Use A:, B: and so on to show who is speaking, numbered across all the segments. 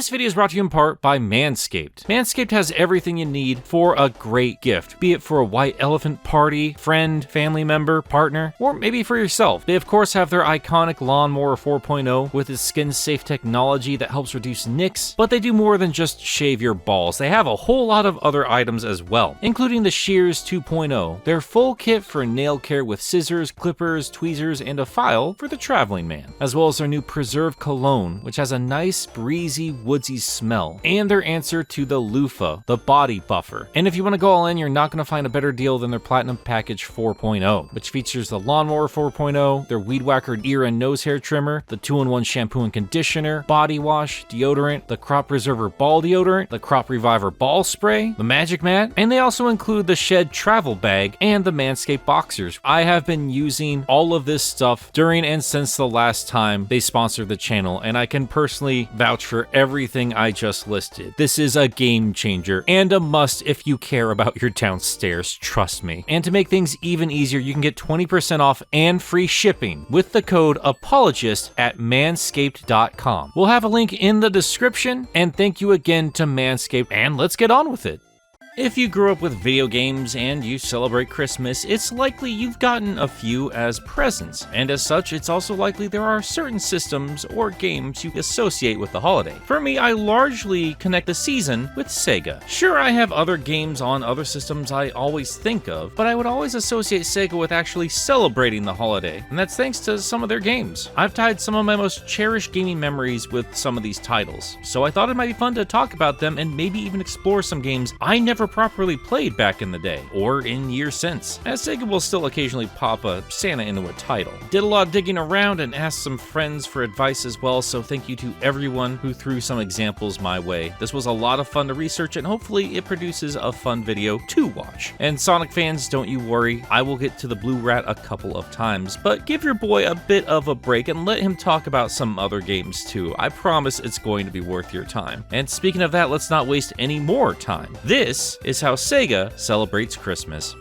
A: This video is brought to you in part by Manscaped. Manscaped has everything you need for a great gift, be it for a white elephant party, friend, family member, partner, or maybe for yourself. They of course have their iconic Lawnmower 4.0 with its skin-safe technology that helps reduce nicks, but they do more than just shave your balls. They have a whole lot of other items as well, including the Shears 2.0, their full kit for nail care with scissors, clippers, tweezers, and a file for the traveling man, as well as their new Preserve Cologne, which has a nice, breezy, woodsy smell, and their answer to the loofah, the body buffer. And if you want to go all in, you're not going to find a better deal than their Platinum Package 4.0, which features the Lawnmower 4.0, their Weed Whacker ear and nose hair trimmer, the 2-in-1 shampoo and conditioner, body wash, deodorant, the Crop Preserver ball deodorant, the Crop Reviver ball spray, the Magic Mat, and they also include the Shed travel bag and the Manscaped boxers. I have been using all of this stuff during and since the last time they sponsored the channel, and I can personally vouch for everything I just listed. This is a game changer and a must if you care about your downstairs, trust me. And to make things even easier, you can get 20% off and free shipping with the code APOLOGIST at manscaped.com. We'll have a link in the description, and thank you again to Manscaped, and let's get on with it. If you grew up with video games and you celebrate Christmas, it's likely you've gotten a few as presents, and as such, it's also likely there are certain systems or games you associate with the holiday. For me, I largely connect the season with Sega. Sure, I have other games on other systems I always think of, but I would always associate Sega with actually celebrating the holiday, and that's thanks to some of their games. I've tied some of my most cherished gaming memories with some of these titles, so I thought it might be fun to talk about them and maybe even explore some games I never properly played back in the day, or in years since, as Sega will still occasionally pop a Santa into a title. Did a lot of digging around and asked some friends for advice as well, so thank you to everyone who threw some examples my way. This was a lot of fun to research, and hopefully it produces a fun video to watch. And Sonic fans, don't you worry, I will get to the Blue Rat a couple of times, but give your boy a bit of a break and let him talk about some other games too. I promise it's going to be worth your time. And speaking of that, let's not waste any more time. This is how Sega celebrates Christmas.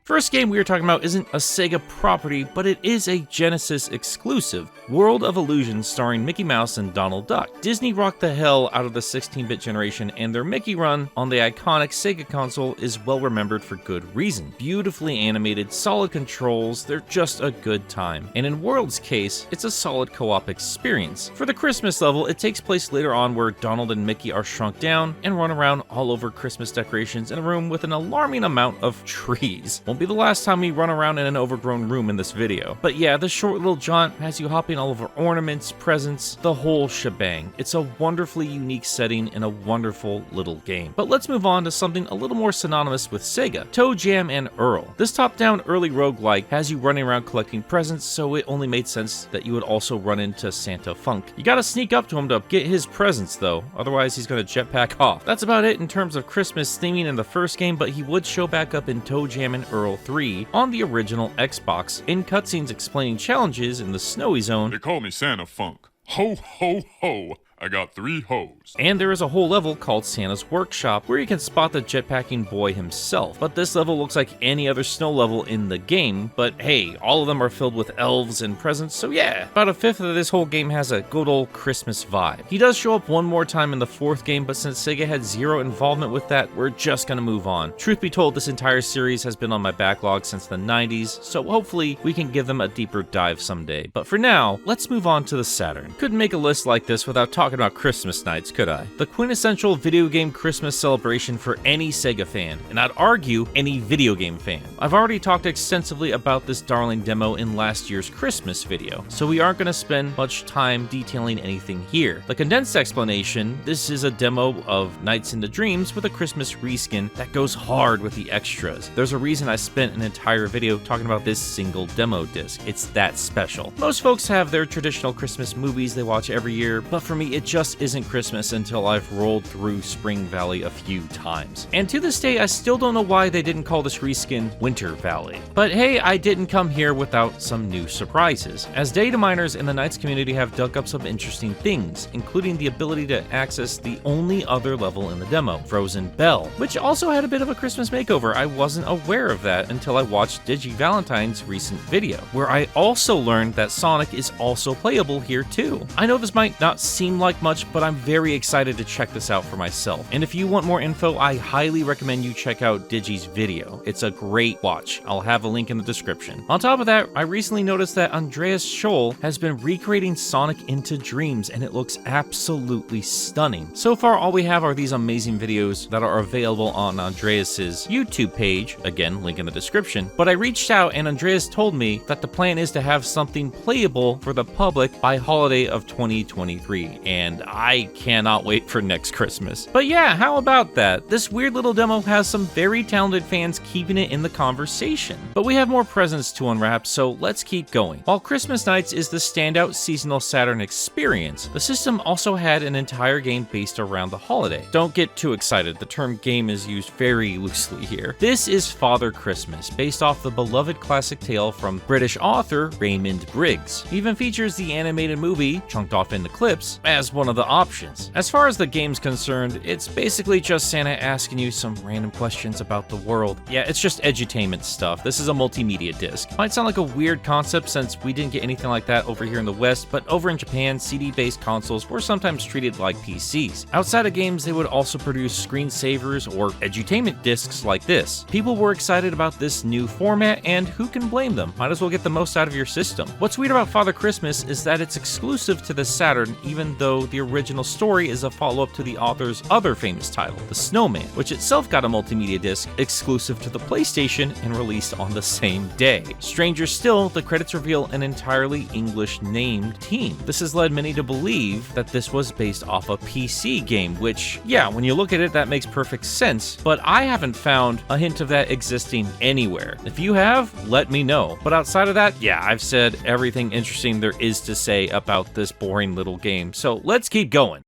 A: First game we are talking about isn't a Sega property, but it is a Genesis exclusive, World of Illusion starring Mickey Mouse and Donald Duck. Disney rocked the hell out of the 16-bit generation, and their Mickey run on the iconic Sega console is well remembered for good reason. Beautifully animated, solid controls, they're just a good time. And in World's case, it's a solid co-op experience. For the Christmas level, it takes place later on where Donald and Mickey are shrunk down and run around all over Christmas decorations in a room with an alarming amount of trees. Won't be the last time we run around in an overgrown room in this video. But yeah, this short little jaunt has you hopping all over ornaments, presents, the whole shebang. It's a wonderfully unique setting in a wonderful little game. But let's move on to something a little more synonymous with Sega, ToeJam Earl. This top-down early roguelike has you running around collecting presents, so it only made sense that you would also run into Santa Funk. You gotta sneak up to him to get his presents though, otherwise he's gonna jetpack off. That's about it in terms of Christmas theming in the first game, but he would show back up in ToeJam Earl 3 on the original Xbox, in cutscenes explaining challenges in the snowy zone.
B: They call me Santa Funk. Ho, ho, ho. I got 3 hoes.
A: And there is a whole level called Santa's Workshop where you can spot the jetpacking boy himself. But this level looks like any other snow level in the game, but hey, all of them are filled with elves and presents, so yeah, about a fifth of this whole game has a good old Christmas vibe. He does show up one more time in the 4th game, but since Sega had zero involvement with that, we're just gonna move on. Truth be told, this entire series has been on my backlog since the 90s, so hopefully we can give them a deeper dive someday. But for now, let's move on to the Saturn. Couldn't make a list like this without talking about Christmas nights, could I? The quintessential video game Christmas celebration for any Sega fan, and I'd argue any video game fan. I've already talked extensively about this darling demo in last year's Christmas video, so we aren't going to spend much time detailing anything here. The condensed explanation, this is a demo of Nights into Dreams with a Christmas reskin that goes hard with the extras. There's a reason I spent an entire video talking about this single demo disc. It's that special. Most folks have their traditional Christmas movies they watch every year, but for me it just isn't Christmas until I've rolled through Spring Valley a few times. And to this day, I still don't know why they didn't call this reskin Winter Valley. But hey, I didn't come here without some new surprises, as data miners in the Knights community have dug up some interesting things, including the ability to access the only other level in the demo, Frozen Bell, which also had a bit of a Christmas makeover. I wasn't aware of that until I watched Digi Valentine's recent video, where I also learned that Sonic is also playable here too. I know this might not seem like like much, but I'm very excited to check this out for myself. And if you want more info, I highly recommend you check out Digi's video. It's a great watch. I'll have a link in the description. On top of that, I recently noticed that Andreas Scholl has been recreating Sonic into Dreams, and it looks absolutely stunning. So far, all we have are these amazing videos that are available on Andreas's YouTube page, again, link in the description, but I reached out and Andreas told me that the plan is to have something playable for the public by holiday of 2023, and I cannot wait for next Christmas. But yeah, how about that? This weird little demo has some very talented fans keeping it in the conversation. But we have more presents to unwrap, so let's keep going. While Christmas Nights is the standout seasonal Saturn experience, the system also had an entire game based around the holiday. Don't get too excited, the term game is used very loosely here. This is Father Christmas, based off the beloved classic tale from British author Raymond Briggs. It even features the animated movie, chunked off into clips, as one of the options. As far as the game's concerned, it's basically just Santa asking you some random questions about the world. Yeah, it's just edutainment stuff. This is a multimedia disc. Might sound like a weird concept since we didn't get anything like that over here in the West, but over in Japan, CD-based consoles were sometimes treated like PCs. Outside of games, they would also produce screensavers or edutainment discs like this. People were excited about this new format, and who can blame them? Might as well get the most out of your system. What's weird about Father Christmas is that it's exclusive to the Saturn, even though the original story is a follow-up to the author's other famous title, The Snowman, which itself got a multimedia disc exclusive to the PlayStation and released on the same day. Stranger still, the credits reveal an entirely English-named team. This has led many to believe that this was based off a PC game, which, yeah, when you look at it, that makes perfect sense, but I haven't found a hint of that existing anywhere. If you have, let me know. But outside of that, yeah, I've said everything interesting there is to say about this boring little game, so let's keep going.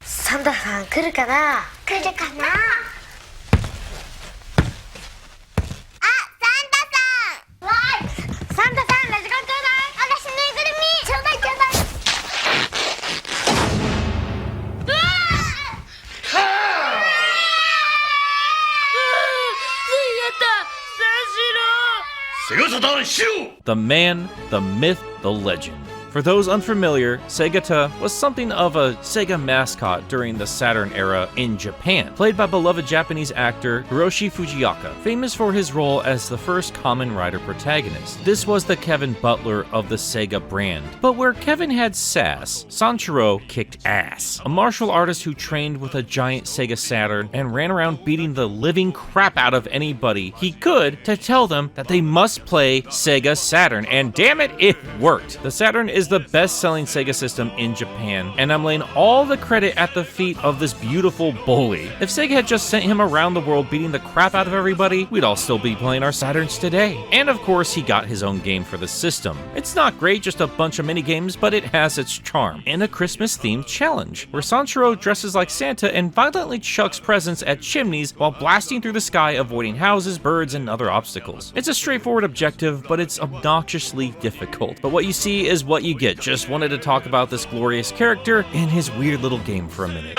C: サンタさん来るかな？来るかな？あ、サンタさん！わーい！サンタさん、ラジコンちょうだい！私ぬいぐるみ！ちょうだいちょうだい！うわー！はあ！Segata
B: Sanshiro!
A: The man, the myth, the legend. For those unfamiliar, Segata was something of a Sega mascot during the Saturn era in Japan, played by beloved Japanese actor Hiroshi Fujioka, famous for his role as the first Kamen Rider protagonist. This was the Kevin Butler of the Sega brand. But where Kevin had sass, Sanshiro kicked ass. A martial artist who trained with a giant Sega Saturn and ran around beating the living crap out of anybody he could to tell them that they must play Sega Saturn, and damn it, it worked. The Saturn is the best-selling Sega system in Japan, and I'm laying all the credit at the feet of this beautiful bully. If Sega had just sent him around the world beating the crap out of everybody, we'd all still be playing our Saturns today. And of course, he got his own game for the system. It's not great, just a bunch of mini-games, but it has its charm. And a Christmas-themed challenge, where Sanshiro dresses like Santa and violently chucks presents at chimneys while blasting through the sky, avoiding houses, birds, and other obstacles. It's a straightforward objective, but it's obnoxiously difficult. But what you see is what you get. Just wanted to talk about this glorious character and his weird little game for a minute.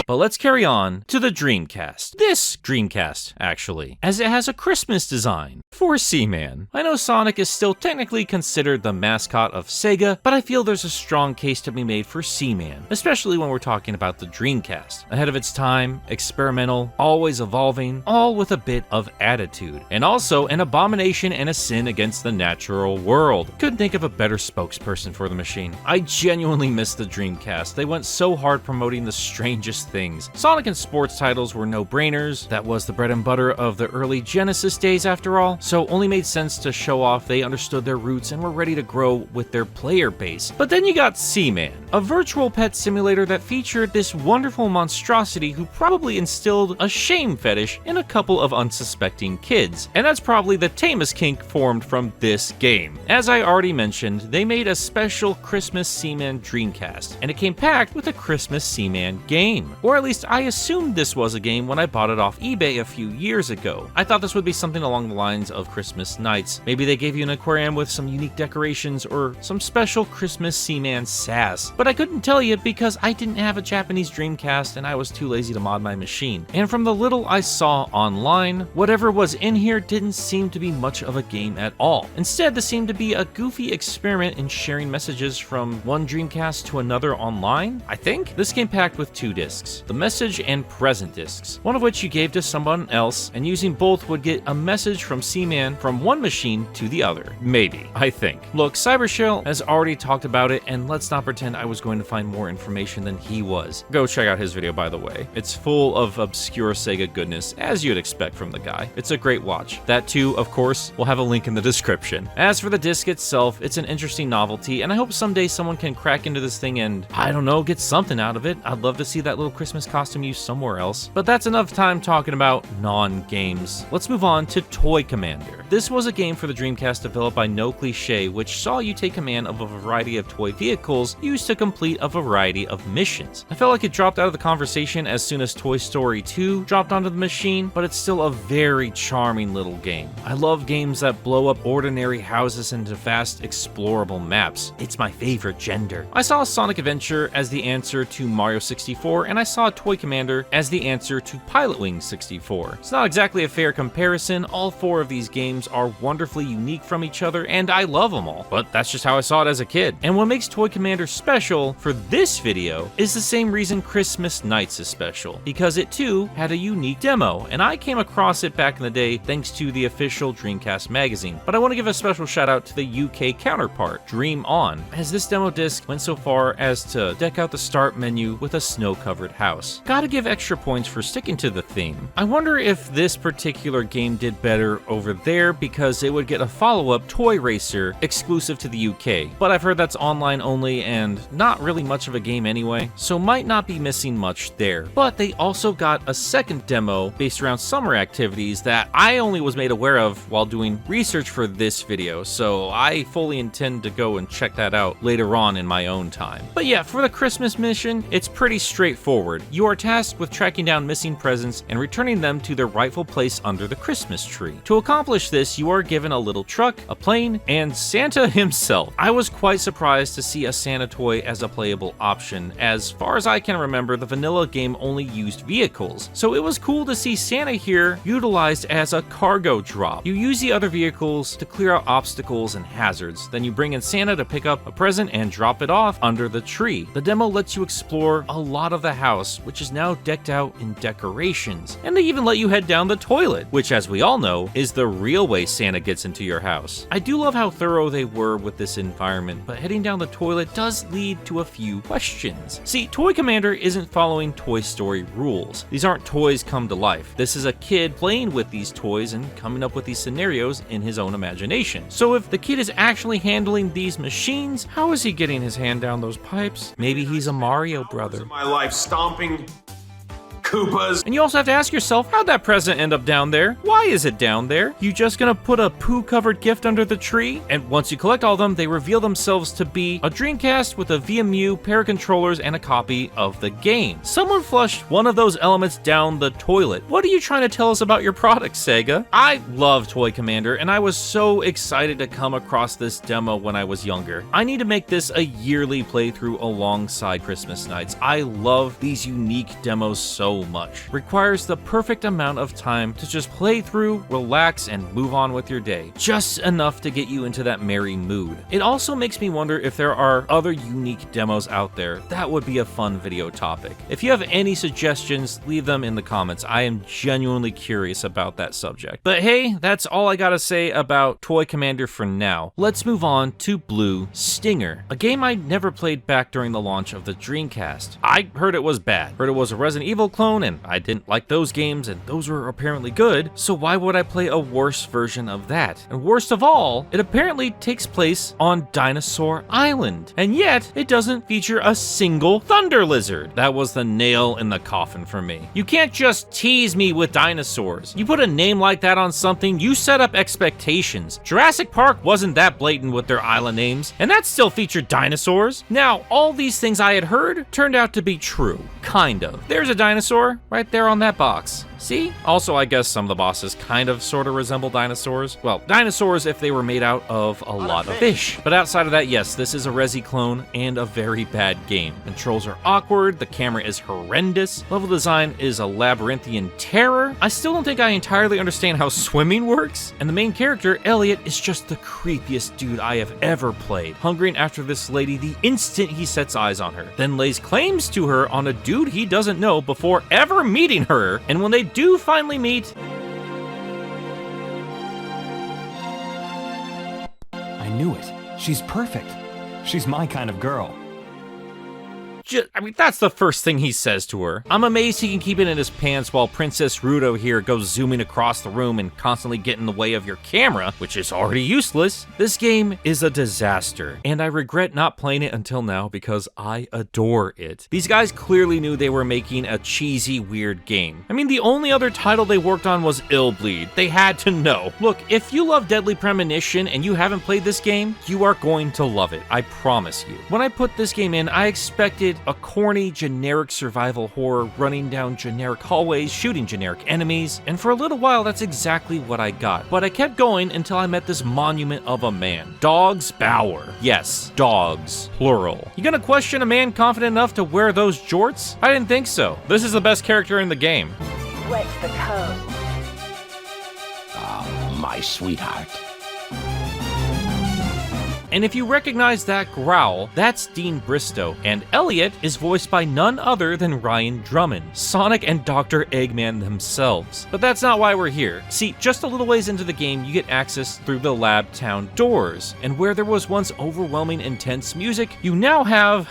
A: But let's carry on to the Dreamcast. This Dreamcast, actually, as it has a Christmas design for Seaman. I know Sonic is still technically considered the mascot of Sega, but I feel there's a strong case to be made for Seaman, especially when we're talking about the Dreamcast. Ahead of its time, experimental, always evolving, all with a bit of attitude, and also an abomination and a sin against the natural world. Couldn't think of a better spokesperson for the machine. I genuinely miss the Dreamcast. They went so hard promoting the strangest things. Sonic and sports titles were no-brainers. That was the bread and butter of the early Genesis days after all, so only made sense to show off they understood their roots and were ready to grow with their player base. But then you got Seaman, a virtual pet simulator that featured this wonderful monstrosity who probably instilled a shame fetish in a couple of unsuspecting kids. And that's probably the tamest kink formed from this game. As I already mentioned, they made a special Christmas Seaman Dreamcast, and it came packed with a Christmas Seaman game. Or at least I assumed this was a game when I bought it off eBay a few years ago. I thought this would be something along the lines of Christmas Nights. Maybe they gave you an aquarium with some unique decorations or some special Christmas Seaman sass. But I couldn't tell you because I didn't have a Japanese Dreamcast and I was too lazy to mod my machine. And from the little I saw online, whatever was in here didn't seem to be much of a game at all. Instead, this seemed to be a goofy experiment in sharing messages from one Dreamcast to another online, I think? This came packed with 2 discs, the message and present discs, one of which you gave to someone else, and using both would get a message from Seaman from one machine to the other. Maybe, I think. Look, Cybershell has already talked about it, and let's not pretend I was going to find more information than he was. Go check out his video, by the way. It's full of obscure Sega goodness, as you'd expect from the guy. It's a great watch. That too, of course, will have a link in the description. As for the disc itself, it's an interesting novelty, and I hope someday someone can crack into this thing and, I don't know, get something out of it. I'd love to see that little Christmas costume used somewhere else. But that's enough time talking about non-games. Let's move on to Toy Commander. This was a game for the Dreamcast developed by No Cliche, which saw you take command of a variety of toy vehicles used to complete a variety of missions. I felt like it dropped out of the conversation as soon as Toy Story 2 dropped onto the machine, but it's still a very charming little game. I love games that blow up ordinary houses into vast, explorable maps. It's my favorite gender. I saw Sonic Adventure as the answer to Mario 64, and I saw Toy Commander as the answer to Pilotwings 64. It's not exactly a fair comparison. All 4 of these games are wonderfully unique from each other, and I love them all. But that's just how I saw it as a kid. And what makes Toy Commander special for this video is the same reason Christmas Nights is special, because it too had a unique demo, and I came across it back in the day thanks to the official Dreamcast magazine. But I want to give a special shout out to the UK counterpart, Dream On, as this demo disc went so far as to deck out the start menu with a snow-covered house. Gotta give extra points for sticking to the theme. I wonder if this particular game did better over there because it would get a follow-up, Toy Racer, exclusive to the UK. But I've heard that's online only and not really much of a game anyway, so might not be missing much there. But they also got a second demo based around summer activities that I only was made aware of while doing research for this video, so I fully intend to go and check that out later on in my own time. But yeah, for the Christmas mission, it's pretty straightforward. You are tasked with tracking down missing presents and returning them to their rightful place under the Christmas tree. To accomplish this, you are given a little truck, a plane, and Santa himself. I was quite surprised to see a Santa toy as a playable option. As far as I can remember, the vanilla game only used vehicles, so it was cool to see Santa here utilized as a cargo drop. You use the other vehicles to clear out obstacles and hazards, then you bring in Santa to pick up a present and drop it off under the tree. The demo lets you explore a lot of the house, which is now decked out in decorations, and they even let you head down the toilet, which, as we all know, is the real way Santa gets into your house. I do love how thorough they were with this environment, but heading down the toilet does lead to a few questions. See, Toy Commander isn't following Toy Story rules. These aren't toys come to life. This is a kid playing with these toys and coming up with these scenarios in his own imagination. So if the kid is actually handling these machines, how is he getting his hand down those pipes? Maybe he's a Mario brother.
D: My life stomping Koopas.
A: And you also have to ask yourself, how'd that present end up down there? Why is it down there? You just gonna put a poo-covered gift under the tree? And once you collect all of them, they reveal themselves to be a Dreamcast with a VMU, pair of controllers, and a copy of the game. Someone flushed one of those elements down the toilet. What are you trying to tell us about your product, Sega? I love Toy Commander, and I was so excited to come across this demo when I was younger. I need to make this a yearly playthrough alongside Christmas Nights. I love these unique demos so much. Requires the perfect amount of time to just play through, relax, and move on with your day. Just enough to get you into that merry mood. It also makes me wonder if there are other unique demos out there. That would be a fun video topic. If you have any suggestions, leave them in the comments. I am genuinely curious about that subject. But hey, that's all I gotta say about Toy Commander for now. Let's move on to Blue Stinger, a game I never played back during the launch of the Dreamcast. I heard it was bad. Heard it was a Resident Evil clone clone, and I didn't like those games, and those were apparently good, so why would I play a worse version of that? And worst of all, it apparently takes place on Dinosaur Island, and yet it doesn't feature a single thunder lizard. That was the nail in the coffin for me. You can't just tease me with dinosaurs. You put a name like that on something, you set up expectations. Jurassic Park wasn't that blatant with their island names, and that still featured dinosaurs. Now, all these things I had heard turned out to be true. Kind of. There's a dinosaur right there on that box. See? Also, I guess some of the bosses kind of sort of resemble dinosaurs. Well, dinosaurs if they were made out of a lot of fish. But outside of that, yes, this is a Resi clone and a very bad game. Controls are awkward, the camera is horrendous, level design is a labyrinthian terror. I still don't think I entirely understand how swimming works, and the main character, Elliot, is just the creepiest dude I have ever played, hungering after this lady the instant he sets eyes on her, then lays claims to her on a dude he doesn't know before ever meeting her, and when they do finally meet,
E: I knew it. She's perfect. She's my kind of girl.
A: I mean, that's the first thing he says to her. I'm amazed he can keep it in his pants while Princess Ruto here goes zooming across the room and constantly get in the way of your camera, which is already useless. This game is a disaster, and I regret not playing it until now because I adore it. These guys clearly knew they were making a cheesy, weird game. I mean, the only other title they worked on was Illbleed. They had to know. Look, if you love Deadly Premonition and you haven't played this game, you are going to love it. I promise you. When I put this game in, I expected a corny, generic survival horror running down generic hallways, shooting generic enemies, and for a little while that's exactly what I got. But I kept going until I met this monument of a man. Dogs Bauer. Yes, dogs, plural. You gonna question a man confident enough to wear those jorts? I didn't think so. This is the best character in the game.
F: What's the code?
G: My sweetheart.
A: And if you recognize that growl, that's Dean Bristow, and Elliot is voiced by none other than Ryan Drummond, Sonic and Dr. Eggman themselves. But that's not why we're here. See, just a little ways into the game, you get access through the lab town doors, and where there was once overwhelming intense music, you now have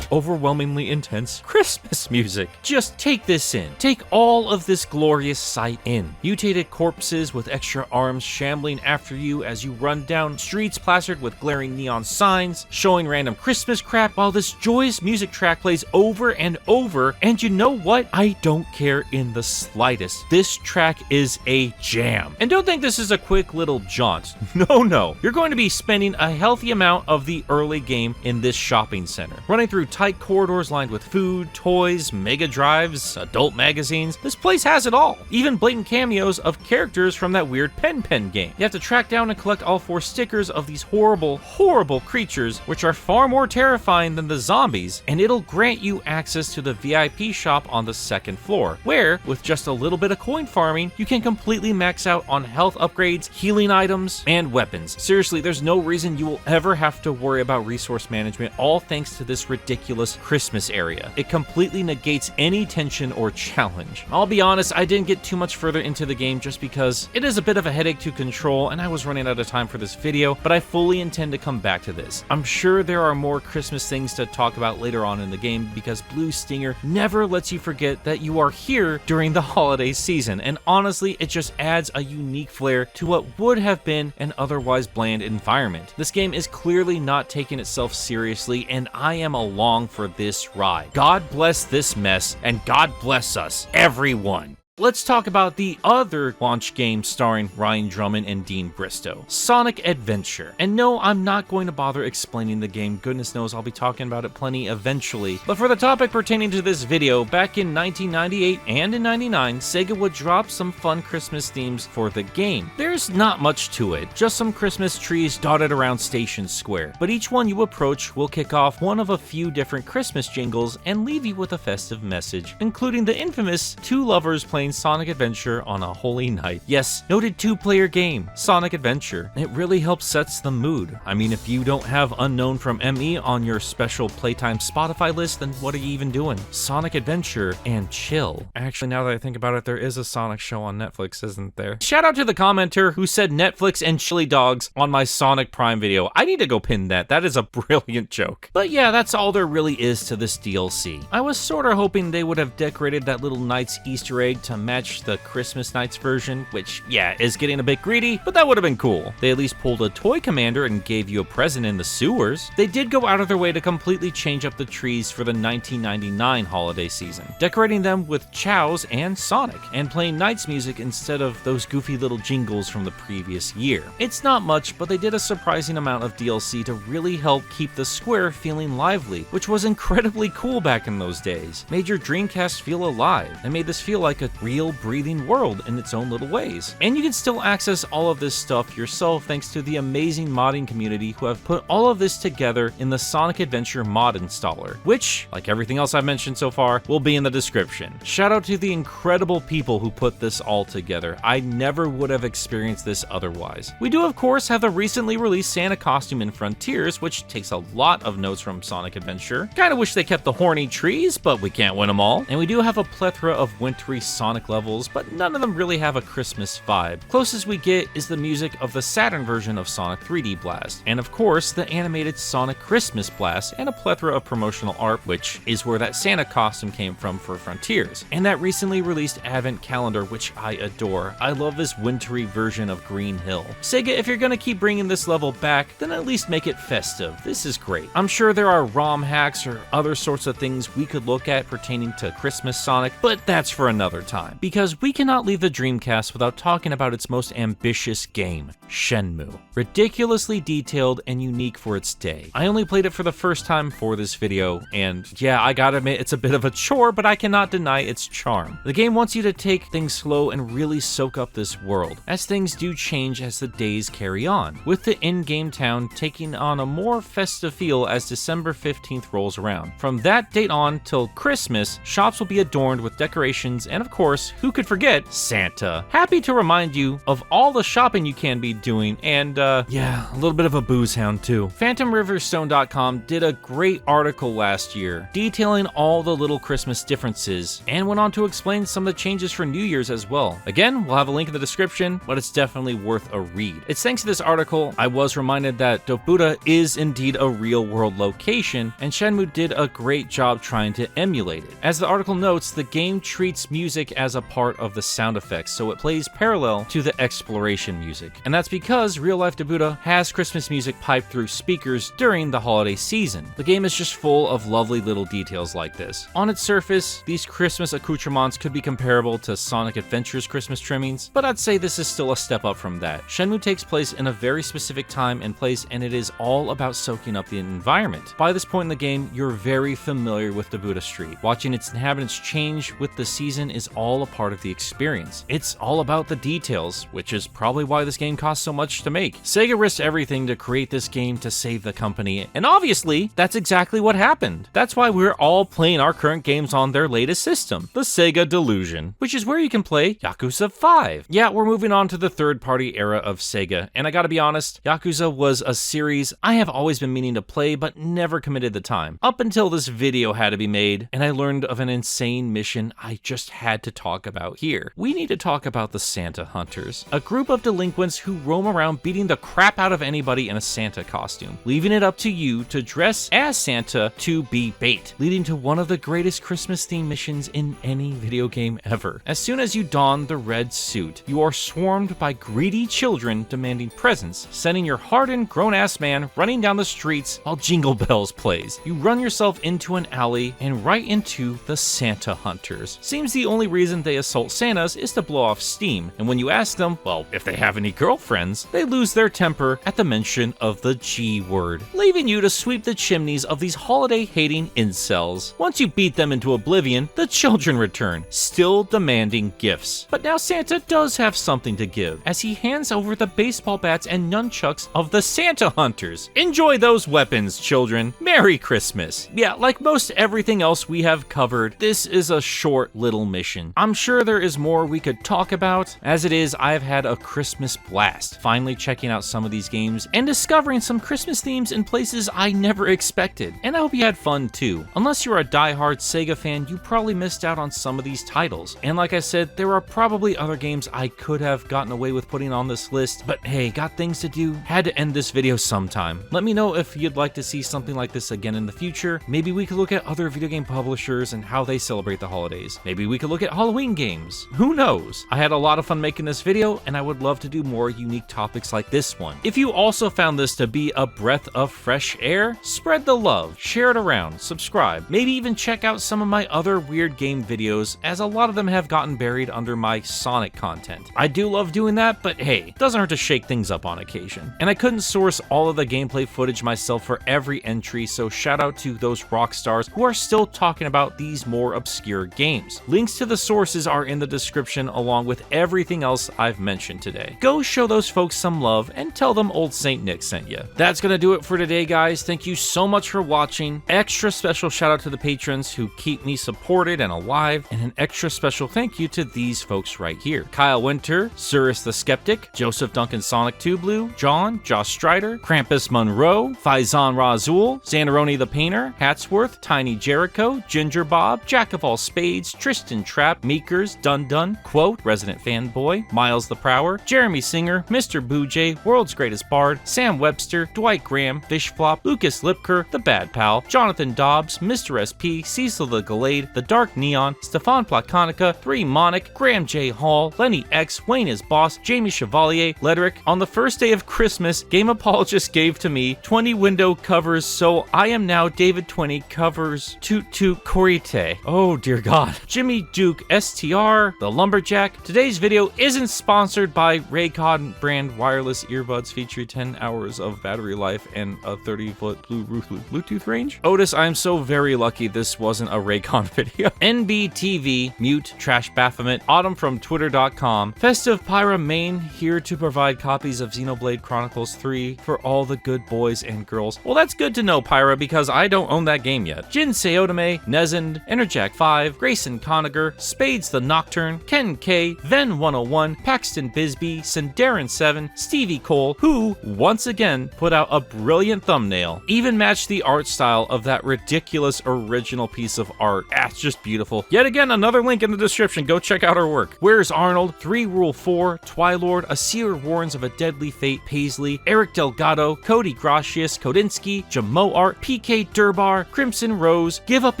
A: overwhelmingly intense Christmas music. Just take this in. Take all of this glorious sight in. Mutated corpses with extra arms shambling after you as you run down streets plastered with glaring neon signs, showing random Christmas crap while this joyous music track plays over and over, and you know what? I don't care in the slightest. This track is a jam. And don't think this is a quick little jaunt. No. You're going to be spending a healthy amount of the early game in this shopping center, running through tight corridors lined with food, toys, mega drives, adult magazines. This place has it all. Even blatant cameos of characters from that weird pen game. You have to track down and collect all 4 stickers of these horrible, horrible creatures, which are far more terrifying than the zombies, and it'll grant you access to the VIP shop on the 2nd floor, where, with just a little bit of coin farming, you can completely max out on health upgrades, healing items, and weapons. Seriously, there's no reason you will ever have to worry about resource management, all thanks to this ridiculous Christmas area. It completely negates any tension or challenge. I'll be honest, I didn't get too much further into the game just because it is a bit of a headache to control and I was running out of time for this video, but I fully intend to come back to this. I'm sure there are more Christmas things to talk about later on in the game because Blue Stinger never lets you forget that you are here during the holiday season, and honestly, it just adds a unique flair to what would have been an otherwise bland environment. This game is clearly not taking itself seriously, and I am along for this ride. God bless this mess, and God bless us, everyone. Let's talk about the other launch game starring Ryan Drummond and Dean Bristow, Sonic Adventure. And no, I'm not going to bother explaining the game. Goodness knows I'll be talking about it plenty eventually. But for the topic pertaining to this video, back in 1998 and in 99, Sega would drop some fun Christmas themes for the game. There's not much to it, just some Christmas trees dotted around Station Square. But each one you approach will kick off one of a few different Christmas jingles and leave you with a festive message, including the infamous 2 lovers playing playing Sonic Adventure on a holy night. Yes, noted 2-player game, Sonic Adventure. It really helps sets the mood. I mean, if you don't have Unknown from ME on your special Playtime Spotify list, then what are you even doing? Sonic Adventure and chill. Actually, now that I think about it, there is a Sonic show on Netflix, isn't there? Shout out to the commenter who said Netflix and chili dogs on my Sonic Prime video. I need to go pin that. That is a brilliant joke. But yeah, that's all there really is to this DLC. I was sorta hoping they would have decorated that little Knights Easter egg to match the Christmas Knights version, which, yeah, is getting a bit greedy, but that would have been cool. They at least pulled a toy commander and gave you a present in the sewers. They did go out of their way to completely change up the trees for the 1999 holiday season, decorating them with chows and Sonic, and playing Knights music instead of those goofy little jingles from the previous year. It's not much, but they did a surprising amount of DLC to really help keep the square feeling lively, which was incredibly cool back in those days. Made your Dreamcast feel alive, and made this feel like a real breathing world in its own little ways. And you can still access all of this stuff yourself thanks to the amazing modding community who have put all of this together in the Sonic Adventure mod installer, which, like everything else I've mentioned so far, will be in the description. Shout out to the incredible people who put this all together. I never would have experienced this otherwise. We do of course have the recently released Santa costume in Frontiers, which takes a lot of notes from Sonic Adventure. Kinda wish they kept the horny trees, but we can't win them all. And we do have a plethora of wintry Sonic levels, but none of them really have a Christmas vibe. Closest we get is the music of the Saturn version of Sonic 3D Blast, and of course the animated Sonic Christmas Blast, and a plethora of promotional art, which is where that Santa costume came from for Frontiers, and that recently released Advent Calendar, which I adore. I love this wintry version of Green Hill. Sega, if you're gonna keep bringing this level back, then at least make it festive. This is great. I'm sure there are ROM hacks or other sorts of things we could look at pertaining to Christmas Sonic, but that's for another time, because we cannot leave the Dreamcast without talking about its most ambitious game, Shenmue. Ridiculously detailed and unique for its day. I only played it for the first time for this video, and yeah, I gotta admit it's a bit of a chore, but I cannot deny its charm. The game wants you to take things slow and really soak up this world, as things do change as the days carry on, with the in-game town taking on a more festive feel as December 15th rolls around. From that date on till Christmas, shops will be adorned with decorations, and of course, who could forget Santa? Happy to remind you of all the shopping you can be doing, and yeah, a little bit of a booze hound too. PhantomRiverStone.com did a great article last year, detailing all the little Christmas differences, and went on to explain some of the changes for New Year's as well. Again, we'll have a link in the description, but it's definitely worth a read. It's thanks to this article I was reminded that Dobuta is indeed a real-world location, and Shenmue did a great job trying to emulate it. As the article notes, the game treats music as a part of the sound effects, so it plays parallel to the exploration music. And that's because real-life Dobuta has Christmas music piped through speakers during the holiday season. The game is just full of lovely little details like this. On its surface, these Christmas accoutrements could be comparable to Sonic Adventure's Christmas trimmings, but I'd say this is still a step up from that. Shenmue takes place in a very specific time and place, and it is all about soaking up the environment. By this point in the game, you're very familiar with Dobuta Street. Watching its inhabitants change with the season is all a part of the experience. It's all about the details, which is probably why this game costs so much to make. Sega risked everything to create this game to save the company, and obviously, that's exactly what happened. That's why we're all playing our current games on their latest system, the Sega Delusion, which is where you can play Yakuza 5. Yeah, we're moving on to the third-party era of Sega, and I gotta be honest, Yakuza was a series I have always been meaning to play, but never committed the time. Up until this video had to be made, and I learned of an insane mission I just had to talk about here. We need to talk about the Santa Hunters, a group of delinquents who roam around beating the crap out of anybody in a Santa costume, leaving it up to you to dress as Santa to be bait, leading to one of the greatest Christmas-themed missions in any video game ever. As soon as you don the red suit, you are swarmed by greedy children demanding presents, sending your hardened grown-ass man running down the streets while Jingle Bells plays. You run yourself into an alley and right into the Santa Hunters. Seems the only reason they assault Santas is to blow off steam, and when you ask them, well, if they have any girlfriends, they lose their temper at the mention of the G word, leaving you to sweep the chimneys of these holiday-hating incels. Once you beat them into oblivion, the children return, still demanding gifts. But now Santa does have something to give, as he hands over the baseball bats and nunchucks of the Santa Hunters. Enjoy those weapons, children. Merry Christmas. Yeah, like most everything else we have covered, this is a short little mission. soon. I'm sure there is more we could talk about. As it is, I've had a Christmas blast, finally checking out some of these games and discovering some Christmas themes in places I never expected. And I hope you had fun too. Unless you're a diehard Sega fan, you probably missed out on some of these titles. And like I said, there are probably other games I could have gotten away with putting on this list, but hey, got things to do, had to end this video sometime. Let me know if you'd like to see something like this again in the future. Maybe we could look at other video game publishers and how they celebrate the holidays. Maybe we could look at Halloween games. Who knows? I had a lot of fun making this video, and I would love to do more unique topics like this one. If you also found this to be a breath of fresh air, spread the love, share it around, subscribe, maybe even check out some of my other weird game videos, as a lot of them have gotten buried under my Sonic content. I do love doing that, but hey, doesn't hurt to shake things up on occasion. And I couldn't source all of the gameplay footage myself for every entry, so shout out to those rock stars who are still talking about these more obscure games. Links to the sources are in the description along with everything else I've mentioned today. Go show those folks some love and tell them old Saint Nick sent you. That's gonna do it for today, guys. Thank you so much for watching. Extra special shout out to the patrons who keep me supported and alive, and an extra special thank you to these folks right here: Kyle Winter, Zurus the Skeptic, Joseph Duncan Sonic 2 Blue, John, Josh Strider, Krampus Monroe, Faizan Razul, Zanaroni the Painter, Hatsworth, Tiny Jericho, Ginger Bob, Jack of All Spades, Tristan Trapp, Meekers, Dun Dun, Quote, Resident Fanboy, Miles the Prower, Jeremy Singer, Mr. Boojay, World's Greatest Bard, Sam Webster, Dwight Graham, Fishflop, Lucas Lipker, The Bad Pal, Jonathan Dobbs, Mr. SP, Cecil the Gallade, The Dark Neon, Stefan Platonica, 3 Monic, Graham J. Hall, Lenny X, Wayne is Boss, Jamie Chevalier, Ledric. On the first day of Christmas, Game Apologist gave to me 20 window covers, so I am now David 20 covers Toot Toot Korite. Oh dear God. Jimmy Duke STR, The Lumberjack. Today's video isn't sponsored by Raycon brand wireless earbuds featuring 10 hours of battery life and a 30-foot Bluetooth range. Otis, I am so very lucky this wasn't a Raycon video. NBTV, Mute, Trash Baphomet, Autumn from Twitter.com, Festive Pyra Main, here to provide copies of Xenoblade Chronicles 3 for all the good boys and girls. Well, that's good to know, Pyra, because I don't own that game yet. Jin Seotame, Nezend, Enerjack 5, Grayson Conager, Spades the Nocturne, Ken K, Ven 101, Paxton Bisbee, Sindarin 7, Stevie Cole, who, once again, put out a brilliant thumbnail. Even matched the art style of that ridiculous original piece of art. It's just beautiful. Yet again, another link in the description. Go check out our work. Where's Arnold? 3 Rule 4, Twilord, A Seer Warns of a Deadly Fate, Paisley, Eric Delgado, Cody Gracius, Kodinsky, Jamo Art, PK Durbar, Crimson Rose, Give Up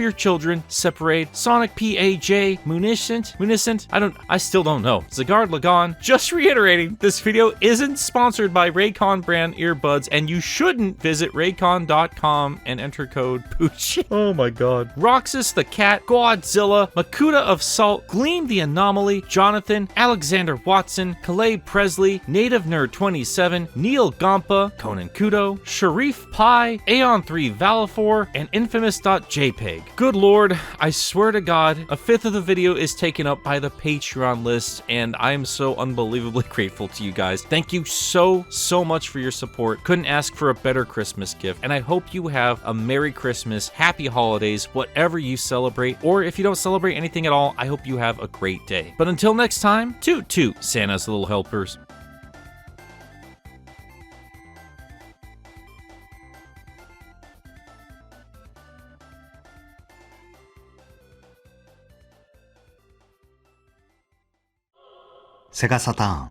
A: Your Children, Separate, Sonic PAJ, Muniscent, I still don't know. Zagard Lagan. Just reiterating, this video isn't sponsored by Raycon brand earbuds, and you shouldn't visit raycon.com and enter code POOCH. Oh my god. Roxas the Cat, Godzilla, Makuta of Salt, Gleam the Anomaly, Jonathan, Alexander Watson, Calais Presley, Native Nerd 27, Neil Gampa, Conan Kudo, Sharif Pi, Aeon 3 Valafor, and Infamous.jpg. Good lord, I swear to god, a fifth of the video is taken up by the Patreon list, and I am so unbelievably grateful to you guys. Thank you so much for your support. Couldn't ask for a better Christmas gift, and I hope you have a Merry Christmas, Happy Holidays, whatever you celebrate, or if you don't celebrate anything at all, I hope you have a great day. But until next time, toot toot, Santa's little helpers.
G: Sega Saturn